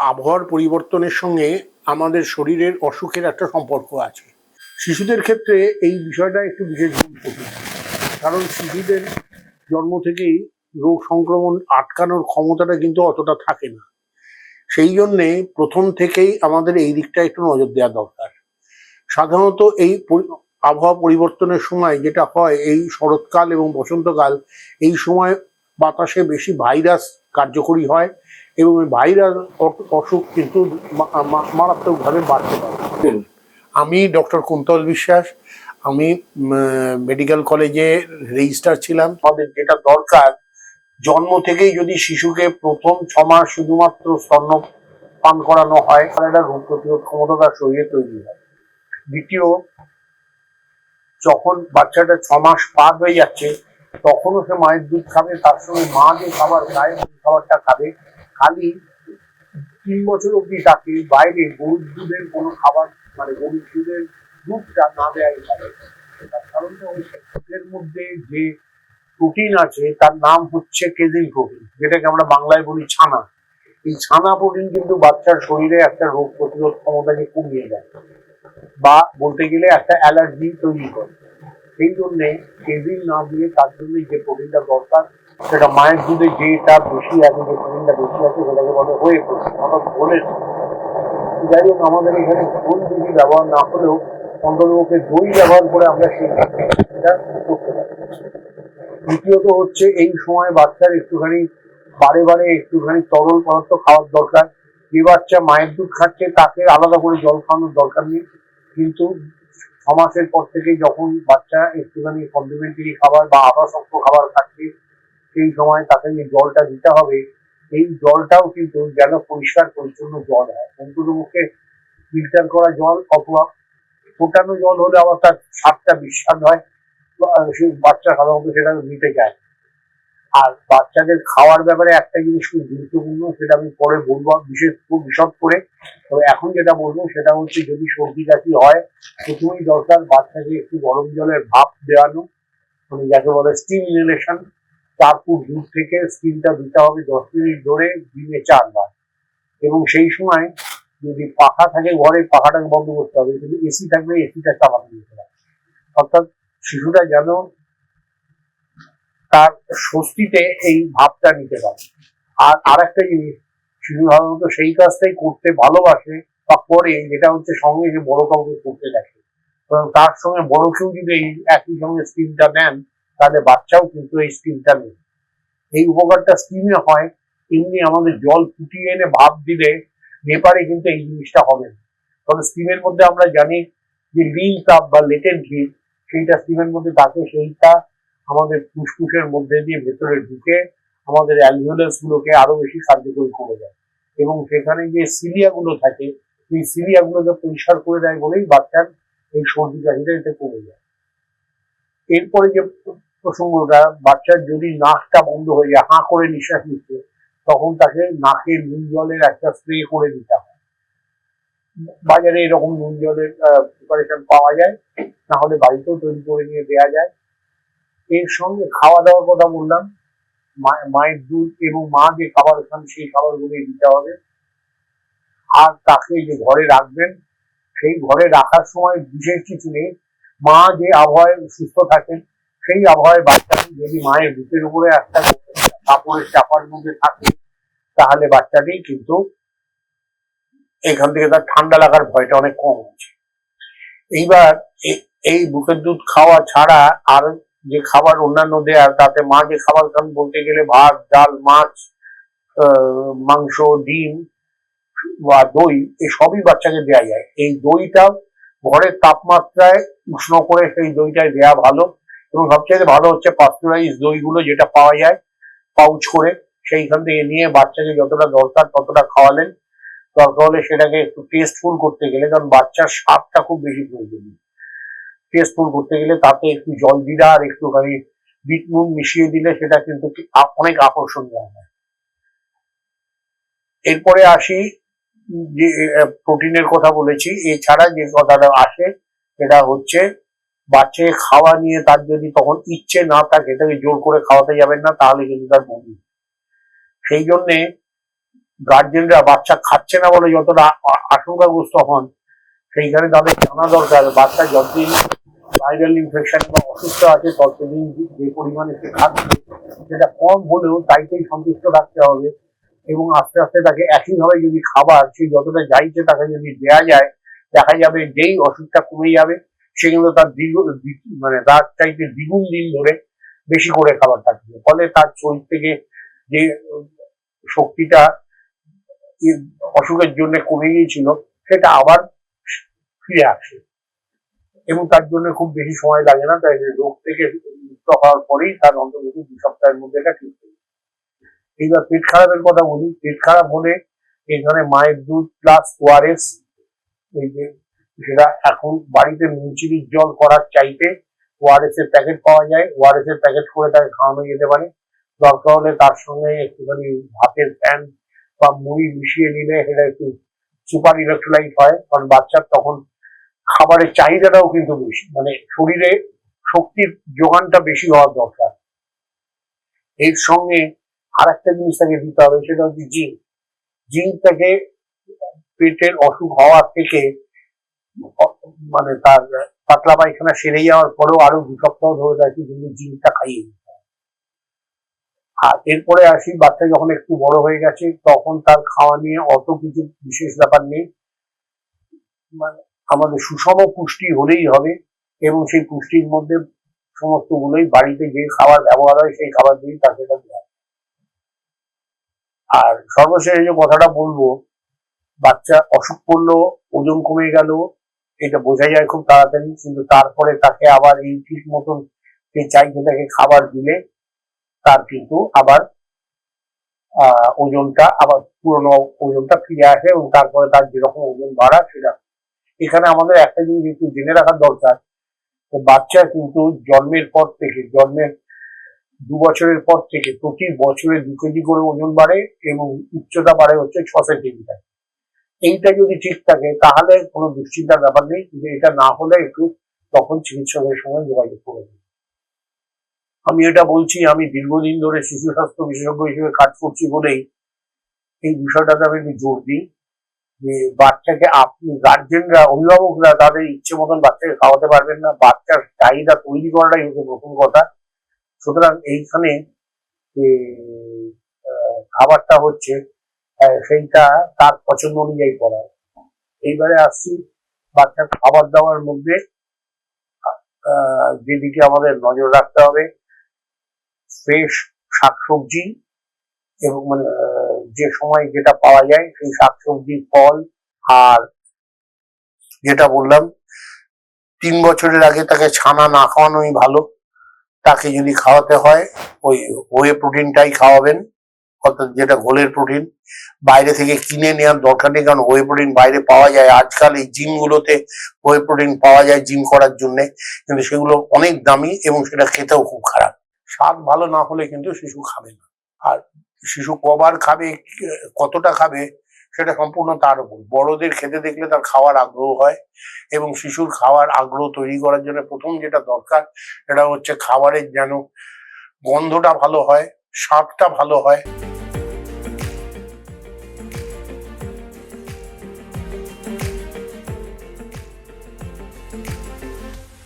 আবহাওয়ার পরিবর্তনের সঙ্গে আমাদের শরীরের অসুখের একটা সম্পর্ক আছে। শিশুদের ক্ষেত্রে এই বিষয়টা একটু বিশেষ গুরুত্বপূর্ণ, কারণ শিশুদের জন্ম থেকেই রোগ সংক্রমণ আটকানোর ক্ষমতাটা কিন্তু অতটা থাকে না। সেই জন্যে প্রথম থেকেই আমাদের এই দিকটা একটু নজর দেওয়া দরকার। সাধারণত এই আবহাওয়া পরিবর্তনের সময় যেটা হয়, এই শরৎকাল এবং বসন্তকাল, এই সময় বাতাসে বেশি ভাইরাস কার্যকরী হয় এবং এই ভাইরাস অসুখ কিন্তু মারাত্মকভাবে বাড়তে পারে। আমি ডক্টর কুন্তল বিশ্বাস, আমি মেডিকেল কলেজে রেজিস্ট্রার ছিলাম। আমাদের যেটা দরকার, জন্ম থেকেই যদি শিশুকে প্রথম 6 মাস শুধুমাত্র স্তন্য পান করানো হয়, তাহলে একটা রোগ প্রতিরোধ ক্ষমতা তার শরীরে তৈরি হয়। দ্বিতীয়, যখন বাচ্চাটা 6 মাস পার হয়ে যাচ্ছে তখনও সে মায়ের দুধ খাবে, তার সঙ্গে মা যে খাবার খায় সেই খাবারটা খাবে। খালি 3 বছর অব্দি তাকে বাইরে গরুর দুধের কোনো খাবার, মানে গরুর দুধের দুধটা না দেওয়াই ভালো। তার কারণটা ওই দুধের মধ্যে যে প্রোটিন আছে তার নাম হচ্ছে কেজিন প্রোটিন, যেটাকে আমরা বাংলায় বলি ছানা। এই ছানা প্রোটিন কিন্তু বাচ্চার শরীরে একটা রোগ প্রতিরোধ ক্ষমতাকে কমিয়ে দেয়, বা বলতে গেলে একটা অ্যালার্জি তৈরি করে। সেই জন্যে কেজিন না দিয়ে তার জন্য যে প্রোটিনটা দরকার, সেটা মায়ের দুধে যেটা বেশি আছে, যে প্রোটিনটা বেশি আছে সেটাকে বলে হয়ে প্রোটিন, অর্থাৎ ঘোলের। যাই হোক, আমাদের এখানে ঘোল বেশি ব্যবহার না হলেও অন্ততপক্ষে দই ব্যবহার করে আমরা সেই করতে পারি। দ্বিতীয়ত হচ্ছে, এই সময় বাচ্চার একটুখানি বারে বারে একটুখানি তরল পদার্থ খাওয়ার দরকার। যে বাচ্চা মায়ের দুধ খাচ্ছে তাকে আলাদা করে জল খাওয়ানোর দরকার নেই, কিন্তু 6 মাসের পর থেকে যখন বাচ্চা একটুখানি কমপ্লিমেন্টারি খাবার বা আবাসক্ত খাবার খাচ্ছে, সেই সময় তাকে যে জলটা দিতে হবে, এই জলটাও কিন্তু যেন পরিষ্কার পরিচ্ছন্ন জল হয়। অন্ততপক্ষে ফিল্টার করা জল অথবা ফোটানো জল হলে আবার তার স্বাদটা বিস্বাদ হয়, সেই বাচ্চা সাধারণত সেটা নিতে চায়। আর বাচ্চাদের খাওয়ার ব্যাপারে একটা জিনিস খুব গুরুত্বপূর্ণ, সেটা আমি পরে বলবো খুব বিশদ করে। তবে এখন যেটা বলবো সেটা হচ্ছে, যদি সর্দি কাশি হয় প্রথমেই দরকার বাচ্চাকে একটু গরম জলের ভাপ দেওয়ানো, মানে যাকে বলে স্টিম ইনহেলেশন। তারপর দূর থেকে স্টিমটা দিতে হবে 10 মিনিট ধরে, দিনে 4 বার। এবং সেই সময় যদি পাখা থাকে ঘরে, পাখাটাকে বন্ধ করতে হবে, কিন্তু এসি থাকলে এসিটা চালাতে দিতে হবে, অর্থাৎ শিশুরা যেন তার স্বস্তিতে এই ভাবটা নিতে পারে। আর আরেকটা জিনিস, শিশু সাধারণত সেই কাজটাই করতে ভালোবাসে বা করে, যেটা হচ্ছে সঙ্গে যে বড় কাউকে করতে দেখে। কারণ তার সঙ্গে বড় কেউ যদি এই একই সঙ্গে স্টিমটা নেন, তাহলে বাচ্চাও কিন্তু এই স্টিমটা নেয়। এই উপকারটা স্টিমে হয়, এমনি আমাদের জল ফুটিয়ে এনে ভাপ দিলে নেপারে কিন্তু এই জিনিসটা হবে না। কারণ স্টিমের মধ্যে আমরা জানি যে লিন তাপ বা লেটেন্ট হিট, সেইটা স্টিমের মধ্যে থাকে, সেইটা আমাদের ফুসফুসের মধ্যে দিয়ে ভেতরে ঢুকে আমাদের অ্যালভিওলাস গুলোকে আরো বেশি কার্যকরী করে দেয়, এবং সেখানে যে সিলিয়া গুলো থাকে সেই সিলিয়া গুলোকে পরিষ্কার করে দেয় বলেই বাচ্চার এই সর্দি কাশিটা এতে কমে যায়। এরপরে যে প্রসঙ্গটা, বাচ্চার যদি নাকটা বন্ধ হয়ে যায়, হাঁ করে নিঃশ্বাস নিচ্ছে, তখন তাকে নাকে নুন জলের একটা স্প্রে করে দিতে হয়। বাজারে এরকম নুন জলের প্রিপারেশন পাওয়া যায়, না হলে বাড়িতেও তৈরি করে নিয়ে দেওয়া যায়। এর সঙ্গে খাওয়া দাওয়ার কথা বললাম, মায়ের দুধ এবং মা যে খাবার খান সেই খাবারগুলি দিতে হবে। আর তাকে যে ঘরে রাখবেন, সেই ঘরে রাখার সময় বিশেষ কিছু নেই। মা যে আবহাওয়ায় সুস্থ থাকেন সেই আবহাওয়ায় বাচ্চাটি যদি মায়ের বুকের উপরে একটা কাপড়ের চাপার মধ্যে থাকে, তাহলে বাচ্চাটি কিন্তু এখান থেকে তার ঠান্ডা লাগার ভয়টা অনেক কম হচ্ছে। এইবার এই বুকের দুধ খাওয়া ছাড়া আর যে খাবার অন্যান্য দেয়ার, তাতে মা যে খাবার খান বলতে গেলে ভাত, ডাল, মাছ, মাংস, ডিম বা দই, এসবই বাচ্চাকে দেওয়া যায়। এই দইটা ঘরের তাপমাত্রায় উষ্ণ করে সেই দইটাই দেওয়া ভালো, এবং সবচেয়ে ভালো হচ্ছে পাস্তুরাইজ দইগুলো যেটা পাওয়া যায় পাউচ করে, সেইখান থেকে নিয়ে বাচ্চাকে যতটা দরকার ততটা খাওয়ালেন। দরকার হলে সেটাকে একটু টেস্টফুল করতে গেলে, কারণ বাচ্চার স্বাদটা খুব বেশি প্রয়োজনীয়, টেস্টফুল করতে গেলে তাতে একটু জলজিরা আর একটুখানি বিট নুন মিশিয়ে দিলে সেটা কিন্তু অনেক আকর্ষণীয় হয়। এরপরে আসি, যে প্রোটিনের কথা বলেছি, এছাড়া যে কথাটা আসে সেটা হচ্ছে বাচ্চাকে খাওয়া নিয়ে তার যদি তখন ইচ্ছে না থাকে, তাকে জোর করে খাওয়াতে যাবেন না, তাহলে কিন্তু তার বমি। সেই জন্যে গার্জেনরা বাচ্চা খাচ্ছে না বলে যতটা আশঙ্কাগ্রস্ত হন, সেইখানে তাদের জানা দরকার বাচ্চা যতদিন ভাইরাল ইনফেকশন বা অসুস্থ আছে ততদিন যে পরিমাণে সে খাচ্ছে সেটা কম হলেও তাইতেই সন্তুষ্ট রাখতে হবে। এবং আস্তে আস্তে তাকে একইভাবে যদি খাবার সে যতটা চাইছে তাকে যদি দেওয়া যায়, দেখা যাবে যেই অসুখটা কমে যাবে সে কিন্তু তার মানে তার চাইতে দ্বিগুণ দিন ধরে বেশি করে খাবার খাচ্ছে, ফলে তার শরীর থেকে যে শক্তিটা অসুখের জন্য কমে গিয়েছিল সেটা আবার ফিরে আসে। এবং তার জন্য খুব বেশি সময় লাগে না, তাই রোগ থেকে মুক্ত হওয়ার পরেই তার অন্তত 2 সপ্তাহের মধ্যে এটা ঠিক হয়ে যায়। এইবার পেট খারাপের কথা বলি। পেট খারাপ হলে এখানে মায়ের দুধ প্লাস ওআরএস, এই যে সেটা এখন বাড়িতে নুন চিনির জল করার চাইতে ওআরএস এর প্যাকেট পাওয়া যায়, ওআরএস এর প্যাকেট করে তাকে খাওয়ানো যেতে পারে। দরকার হলে তার সঙ্গে একটুখানি ভাতের ফ্যান বা মুড়ি মিশিয়ে নিলে সেটা একটু সুপার ইলেকট্রোলাইট হয়, কারণ বাচ্চার তখন খাবারের চাহিদাটাও কিন্তু বেশি, মানে শরীরে শক্তির যোগানটা বেশি হওয়ার দরকার। এর সঙ্গে আর একটা জিনিস তাকে দিতে হবে, সেটা হচ্ছে জিঙ্ক। জিঙ্কটাকে পেটের অসুখ হওয়ার থেকে মানে তার পাতলা পায়খানা সেরে যাওয়ার পরেও আরো 2 সপ্তাহ ধরে তাকে কিন্তু জিঙ্কটা খাইয়ে দিতে হবে। আর এরপরে আসি, বাচ্চা যখন একটু বড় হয়ে গেছে তখন তার খাওয়া নিয়ে অত কিছু বিশেষ ব্যাপার নেই, মানে আমাদের সুষম পুষ্টি হলেই হবে এবং সেই পুষ্টির মধ্যে সমস্ত গুলোই বাড়িতে যে খাবার ব্যবহার হয় সেই খাবার দিয়েই তাকে দেওয়া। আর সর্বশেষ যে কথাটা বলবো, বাচ্চা অসুখ করলো, ওজন কমে গেল, এটা বোঝা যায় খুব তাড়াতাড়ি, কিন্তু তারপরে তাকে আবার এই ঠিক মতন সে চাইছে তাকে খাবার দিলে তার কিন্তু আবার ওজনটা আবার পুরনো ওজনটা ফিরে আসে এবং তারপরে তার যেরকম ওজন বাড়া সেটা। এখানে আমাদের একটা জিনিস একটু জেনে রাখার দরকার, বাচ্চা কিন্তু জন্মের 2 বছরের পর থেকে প্রতি বছরে 2 কেজি করে ওজন বাড়ে এবং উচ্চতা বাড়ে হচ্ছে 6 সেন্টিমিটার। এইটা যদি ঠিক থাকে তাহলে কোনো দুশ্চিন্তার ব্যাপার নেই, কিন্তু এটা না হলে একটু তখন চিকিৎসকের সঙ্গে যোগাযোগ করে দিন। আমি এটা বলছি, আমি দীর্ঘদিন ধরে শিশু স্বাস্থ্য বিশেষজ্ঞ হিসেবে কাজ করছি বলেই এই বিষয়টাতে আমি একটু জোর দিই যে বাচ্চাকে আপনি গার্জেনরা, অভিভাবকরা তাদের ইচ্ছে মতন বাচ্চাকে খাওয়াতে পারবেন না, বাচ্চার চাহিদা তৈরি করাটাই হচ্ছে প্রথম কথা। সুতরাং এইখানে যে খাবারটা হচ্ছে সেইটা তার পছন্দ অনুযায়ী করা। এইবারে আসছি বাচ্চার খাবার দাবার মধ্যে যেদিকে আমাদের নজর রাখতে হবে, ফ্রেশ শাকসবজি এবং মানে যে সময় যেটা পাওয়া যায় সেই শাকসবজি, ফল, আর যেটা বললাম 3 বছরের আগে তাকে ছানা না খাওয়ানোই ভালো। তাকে যদি খাওয়াতে হয় ওই ওয়ে প্রোটিনটাই খাওয়াবেন, অর্থাৎ যেটা ঘোলের প্রোটিন। বাইরে থেকে কিনে নেওয়ার দরকার নেই, কারণ ওয়ে প্রোটিন বাইরে পাওয়া যায়। আজকাল এই জিমগুলোতে ওয়ে প্রোটিন পাওয়া যায় জিম করার জন্য, কিন্তু সেগুলো অনেক দামি এবং সেটা খেতেও খুব খারাপ। স্বাদ ভালো না হলে কিন্তু শিশু খাবে না। আর শিশু কবার খাবে, কতটা খাবে, সেটা সম্পূর্ণ তার উপর। বড়দের খেতে দেখলে তার খাওয়ার আগ্রহ হয় এবং শিশুর খাওয়ার আগ্রহ তৈরি করার জন্য প্রথম যেটা দরকার সেটা হচ্ছে খাবারের যেন গন্ধটা ভালো হয়, স্বাদটা ভালো হয়।